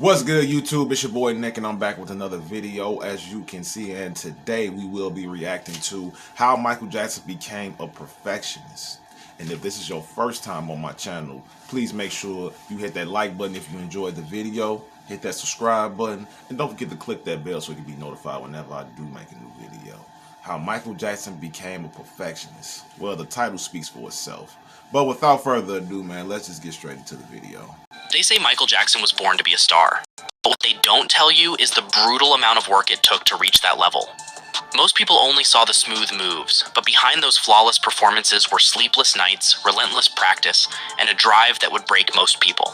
What's good, YouTube? It's your boy Nick, and I'm back with another video, as you can see. And today we will be reacting to how Michael Jackson became a perfectionist. And if this is your first time on my channel, please make sure you hit that like button if you enjoyed the video, hit that subscribe button, and don't forget to click that bell so you can be notified whenever I do make a new video. How Michael Jackson became a perfectionist. Well, the title speaks for itself. But without further ado, man, let's just get straight into the video. They say Michael Jackson was born to be a star, but what they don't tell you is the brutal amount of work it took to reach that level. Most people only saw the smooth moves, but behind those flawless performances were sleepless nights, relentless practice, and a drive that would break most people.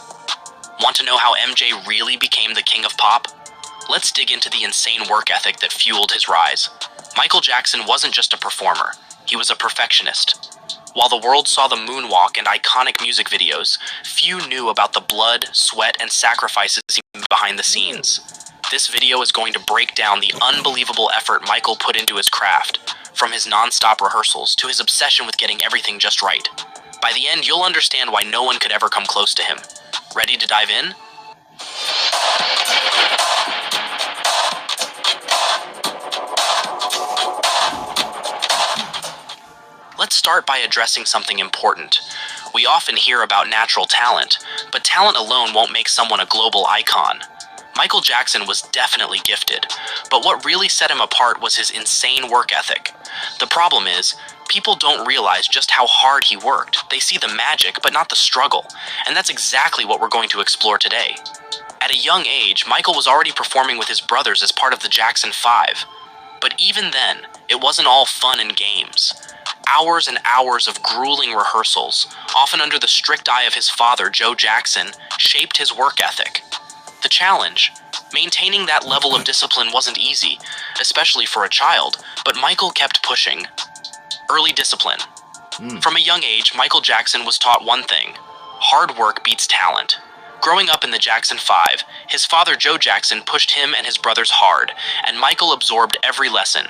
Want to know how MJ really became the king of pop? Let's dig into the insane work ethic that fueled his rise. Michael Jackson wasn't just a performer, he was a perfectionist. While the world saw the moonwalk and iconic music videos, few knew about the blood, sweat, and sacrifices he made behind the scenes. This video is going to break down the unbelievable effort Michael put into his craft, from his non-stop rehearsals to his obsession with getting everything just right. By the end, you'll understand why no one could ever come close to him. Ready to dive in? Let's start by addressing something important. We often hear about natural talent, but talent alone won't make someone a global icon. Michael Jackson was definitely gifted, but what really set him apart was his insane work ethic. The problem is, people don't realize just how hard he worked. They see the magic, but not the struggle, and that's exactly what we're going to explore today. At a young age, Michael was already performing with his brothers as part of the Jackson 5. But even then, it wasn't all fun and games. Hours and hours of grueling rehearsals, often under the strict eye of his father, Joe Jackson, shaped his work ethic. The challenge: maintaining that level of discipline wasn't easy, especially for a child, but Michael kept pushing. Early discipline. From a young age, Michael Jackson was taught one thing: hard work beats talent. Growing up in the Jackson 5, his father Joe Jackson pushed him and his brothers hard, and Michael absorbed every lesson.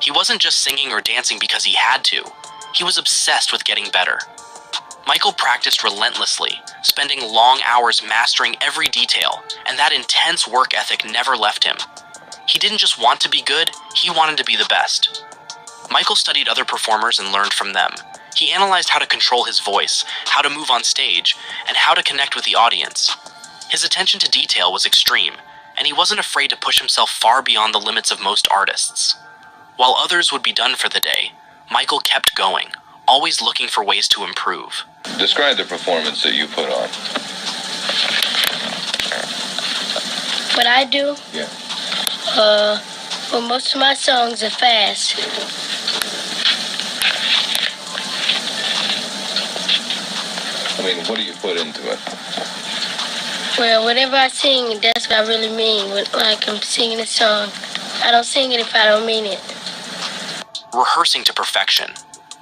He wasn't just singing or dancing because he had to. He was obsessed with getting better. Michael practiced relentlessly, spending long hours mastering every detail, and that intense work ethic never left him. He didn't just want to be good, he wanted to be the best. Michael studied other performers and learned from them. He analyzed how to control his voice, how to move on stage, and how to connect with the audience. His attention to detail was extreme, and he wasn't afraid to push himself far beyond the limits of most artists. While others would be done for the day, Michael kept going, always looking for ways to improve. Describe the performance that you put on. What I do? Yeah. Well, most of my songs are fast. I mean, what do you put into it? Well, whatever I sing, that's what I really mean. Like I'm singing a song. I don't sing it if I don't mean it. Rehearsing to perfection.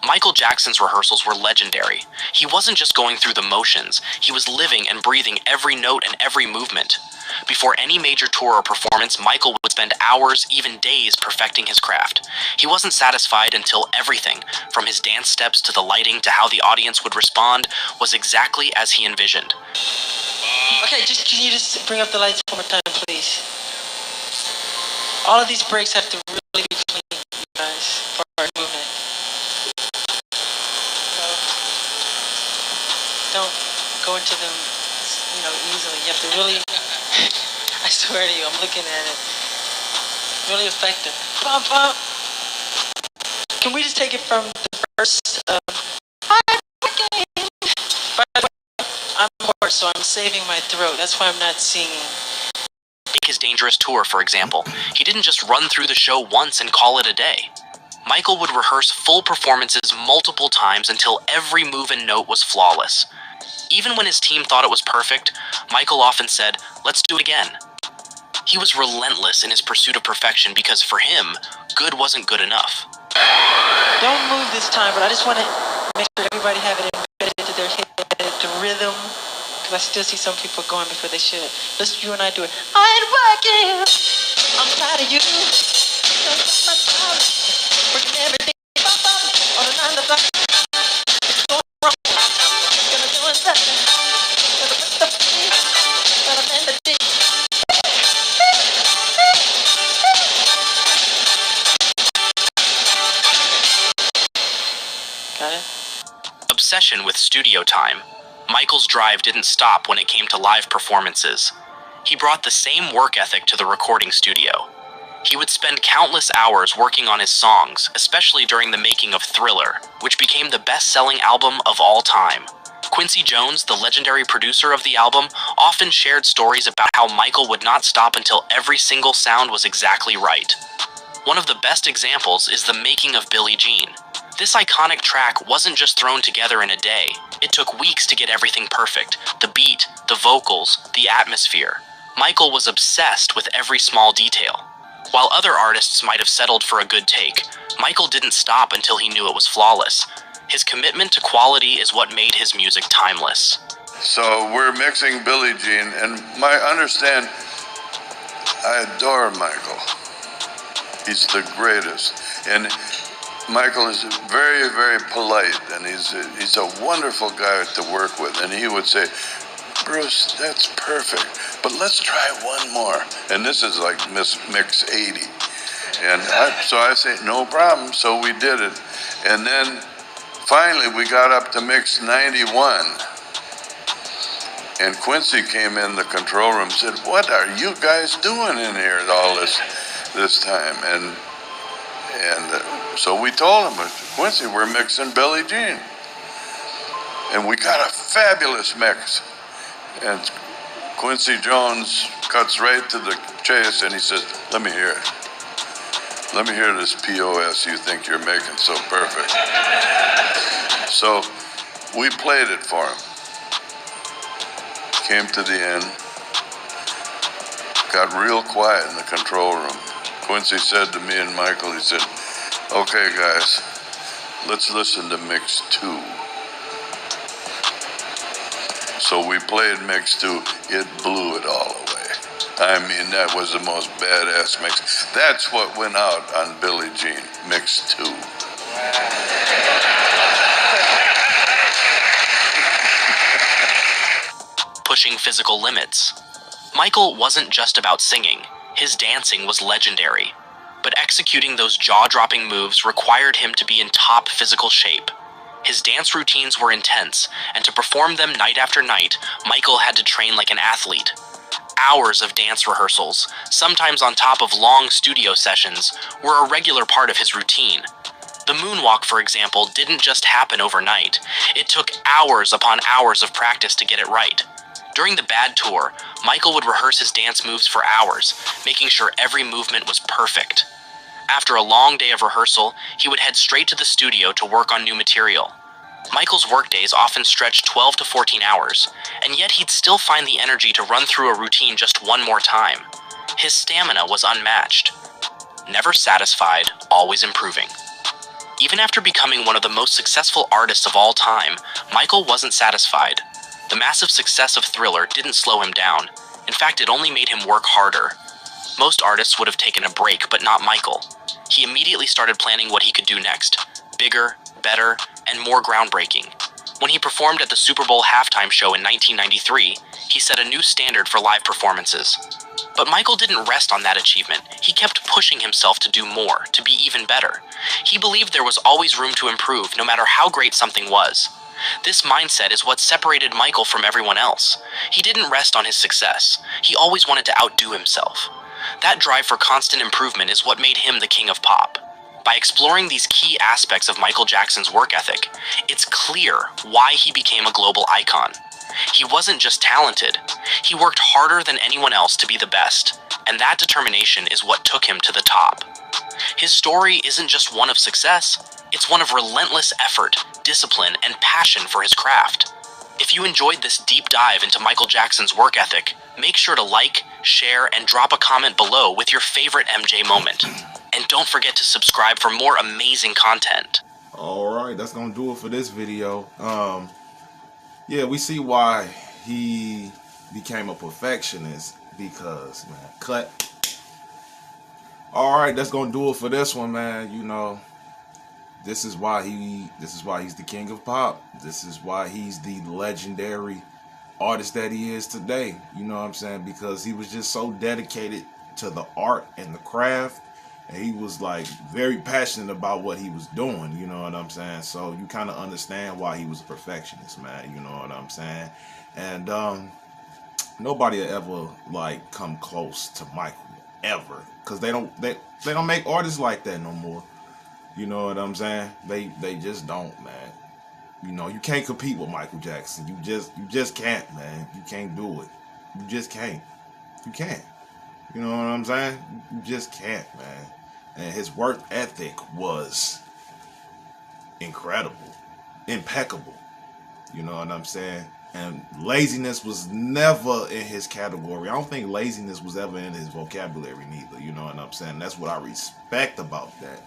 Michael Jackson's rehearsals were legendary. He wasn't just going through the motions, he was living and breathing every note and every movement. Before any major tour or performance, Michael would spend hours, even days, perfecting his craft. He wasn't satisfied until everything, from his dance steps to the lighting to how the audience would respond, was exactly as he envisioned. Okay, can you just bring up the lights one more time, please? All of these breaks have to really be clean, you guys, for our movement. So, don't go into them, easily. You have to really, I swear to you, I'm looking at it. Really effective. Bum, bum. Can we just take it from the first of I'm hoarse, so I'm saving my throat. That's why I'm not singing. Take his Dangerous tour, for example. He didn't just run through the show once and call it a day. Michael would rehearse full performances multiple times until every move and note was flawless. Even when his team thought it was perfect, Michael often said, "Let's do it again." He was relentless in his pursuit of perfection because for him, good wasn't good enough. Don't move this time, but I just want to make sure everybody have it embedded into their head, the rhythm. I still see some people going before they should. Let's you and I do it. I ain't working. I'm tired of you. My time. Working every day. On the 9 to 5. It's going wrong. Gonna do it. Gonna put the obsession with studio time, Michael's drive didn't stop when it came to live performances. He brought the same work ethic to the recording studio. He would spend countless hours working on his songs, especially during the making of Thriller, which became the best-selling album of all time. Quincy Jones, the legendary producer of the album, often shared stories about how Michael would not stop until every single sound was exactly right. One of the best examples is the making of Billie Jean. This iconic track wasn't just thrown together in a day. It took weeks to get everything perfect. The beat, the vocals, the atmosphere. Michael was obsessed with every small detail. While other artists might have settled for a good take, Michael didn't stop until he knew it was flawless. His commitment to quality is what made his music timeless. So we're mixing Billie Jean, and I adore Michael. He's the greatest. And Michael is very, very polite, and he's a wonderful guy to work with. And he would say, Bruce, that's perfect, but let's try one more. And this is like mix 80. And so I say, no problem. So we did it. And then finally we got up to mix 91. And Quincy came in the control room and said, what are you guys doing in here all this time? And so we told him, Quincy, we're mixing Billie Jean. And we got a fabulous mix. And Quincy Jones cuts right to the chase and he says, let me hear it. Let me hear this POS you think you're making so perfect. So we played it for him. Came to the end. Got real quiet in the control room. Quincy said to me and Michael, he said, okay guys, let's listen to mix 2. So we played mix 2, it blew it all away. I mean, that was the most badass mix. That's what went out on Billie Jean, mix 2. Pushing physical limits. Michael wasn't just about singing. His dancing was legendary. But executing those jaw-dropping moves required him to be in top physical shape. His dance routines were intense, and to perform them night after night, Michael had to train like an athlete. Hours of dance rehearsals, sometimes on top of long studio sessions, were a regular part of his routine. The moonwalk, for example, didn't just happen overnight. It took hours upon hours of practice to get it right. During the Bad Tour, Michael would rehearse his dance moves for hours, making sure every movement was perfect. After a long day of rehearsal, he would head straight to the studio to work on new material. Michael's workdays often stretched 12 to 14 hours, and yet he'd still find the energy to run through a routine just one more time. His stamina was unmatched. Never satisfied, always improving. Even after becoming one of the most successful artists of all time, Michael wasn't satisfied. The massive success of Thriller didn't slow him down. In fact, it only made him work harder. Most artists would have taken a break, but not Michael. He immediately started planning what he could do next. Bigger, better, and more groundbreaking. When he performed at the Super Bowl halftime show in 1993, he set a new standard for live performances. But Michael didn't rest on that achievement. He kept pushing himself to do more, to be even better. He believed there was always room to improve, no matter how great something was. This mindset is what separated Michael from everyone else. He didn't rest on his success. He always wanted to outdo himself. That drive for constant improvement is what made him the king of pop. By exploring these key aspects of Michael Jackson's work ethic, it's clear why he became a global icon. He wasn't just talented. He worked harder than anyone else to be the best, and that determination is what took him to the top. His story isn't just one of success, it's one of relentless effort, discipline, and passion for his craft. If you enjoyed this deep dive into Michael Jackson's work ethic, make sure to like, share, and drop a comment below with your favorite MJ moment. And don't forget to subscribe for more amazing content. Alright, that's gonna do it for this video. Yeah, we see why he became a perfectionist, because, man, cut. Alright, that's gonna do it for this one, man. You know, this is why he's the king of pop. This is why he's the legendary artist that he is today. You know what I'm saying? Because he was just so dedicated to the art and the craft, And he was like very passionate about what he was doing, you know what I'm saying? So you kind of understand why he was a perfectionist, man, you know what I'm saying? And nobody will ever like come close to Michael ever, because they don't make artists like that no more. You know what I'm saying? They just don't, man. You know, you can't compete with Michael Jackson. You just can't, man. You can't do it. You just can't. You can't. You know what I'm saying? You just can't, man. And his work ethic was incredible, impeccable. You know what I'm saying? And laziness was never in his category. I don't think laziness was ever in his vocabulary neither. You know what I'm saying? That's what I respect about that.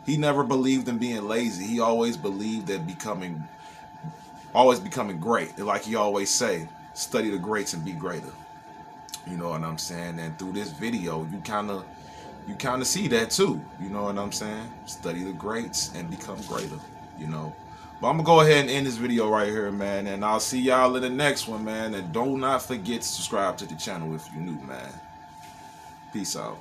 He never believed in being lazy. He always believed that becoming great. Like he always say, study the greats and be greater. You know what I'm saying? And through this video, you kind of see that too. You know what I'm saying? Study the greats and become greater, you know. But I'm going to go ahead and end this video right here, man. And I'll see y'all in the next one, man. And do not forget to subscribe to the channel if you're new, man. Peace out.